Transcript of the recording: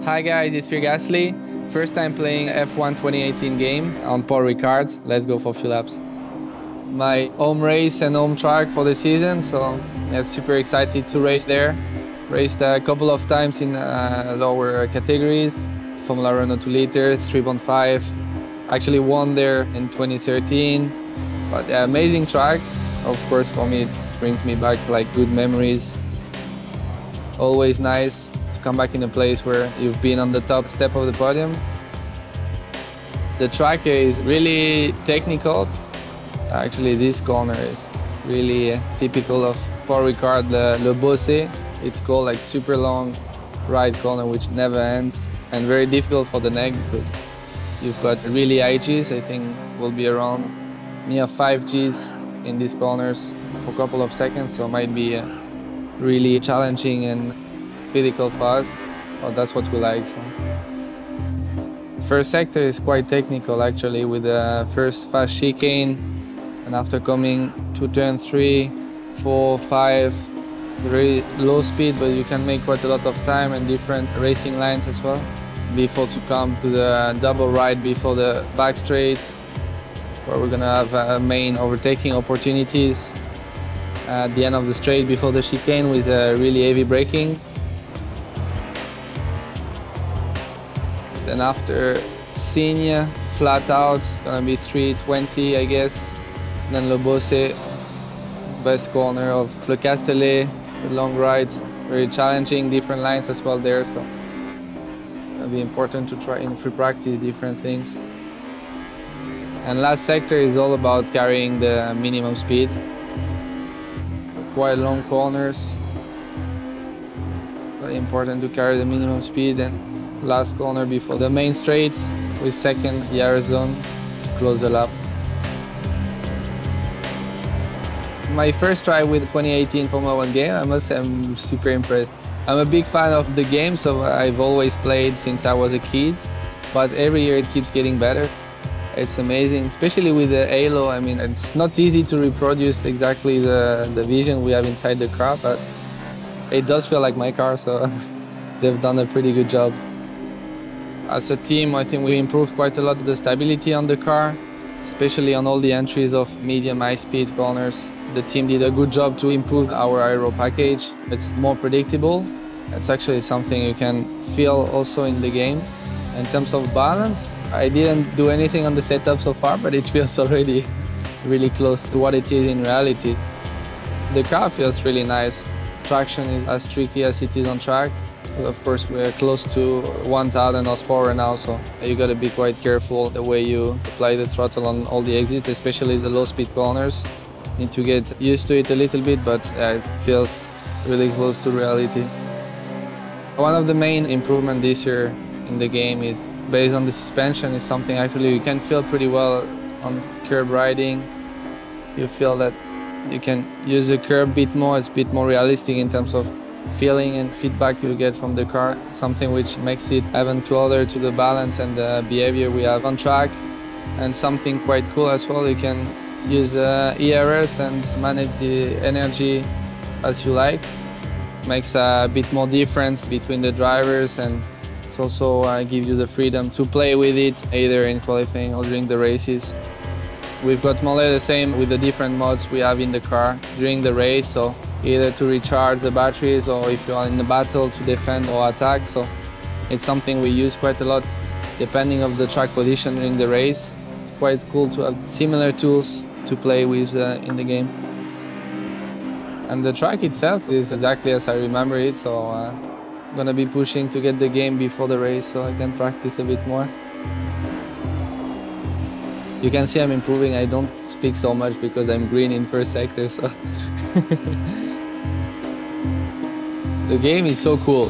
Hi guys, it's Pierre Gasly. First time playing F1 2018 game on Paul Ricard. Let's go for a few laps. My home race and home track for the season, so yeah, super excited to race there. Raced a couple of times in lower categories, Formula Renault 2 liter, 3.5. Actually won there in 2013, but yeah, amazing track. Of course, for me, it brings me back like good memories. Always nice to come back in a place where you've been on the top step of the podium. The track is really technical. Actually, this corner is really typical of Paul Ricard, Le Bossé. It's called like super long right corner which never ends and very difficult for the neck because you've got really high Gs. I think will be around near 5 Gs in these corners for a couple of seconds, so it might be really challenging and physical for us. Well, that's what we like. So. First sector is quite technical actually, with the first fast chicane, and after coming to turn 3, 4, 5, very low speed, but you can make quite a lot of time and different racing lines as well. Before to come to the double right before the back straight, where we're gonna have main overtaking opportunities at the end of the straight before the chicane with really heavy braking. Then after Signes, flat out, it's gonna be 320, I guess. Then Le Bossé, best corner of Le Castellet, the long rides, very challenging, different lines as well there, so it'll be important to try in free practice different things. And last sector is all about carrying the minimum speed. Quite long corners, very important to carry the minimum speed. And last corner before the main straight with second Yarra zone to close the lap. My first try with the 2018 Formula 1 game, I must say I'm super impressed. I'm a big fan of the game, so I've always played since I was a kid, but every year it keeps getting better. It's amazing, especially with the halo. I mean, it's not easy to reproduce exactly the vision we have inside the car, but it does feel like my car, so they've done a pretty good job. As a team, I think we improved quite a lot the stability on the car, especially on all the entries of medium high-speed corners. The team did a good job to improve our aero package. It's more predictable. It's actually something you can feel also in the game. In terms of balance, I didn't do anything on the setup so far, but it feels already really close to what it is in reality. The car feels really nice. Traction is as tricky as it is on track. Of course, we're close to 1000 horsepower now, so you got to be quite careful the way you apply the throttle on all the exits, especially the low-speed corners. Need to get used to it a little bit, but it feels really close to reality. One of the main improvements this year in the game is based on the suspension. Is something actually you can feel pretty well on curb riding. You feel that you can use the curb a bit more. It's a bit more realistic in terms of feeling and feedback you get from the car, something which makes it even closer to the balance and the behavior we have on track. And something quite cool as well, you can use the ERS and manage the energy as you like. Makes a bit more difference between the drivers, and it's also gives you the freedom to play with it either in qualifying or during the races. We've got more or less the same with the different modes we have in the car during the race, so either to recharge the batteries or if you are in the battle to defend or attack. So it's something we use quite a lot depending on the track position during the race. It's quite cool to have similar tools to play with in the game. And the track itself is exactly as I remember it, so I'm gonna be pushing to get the game before the race so I can practice a bit more. You can see I'm improving. I don't speak so much because I'm green in first sector, so the game is so cool.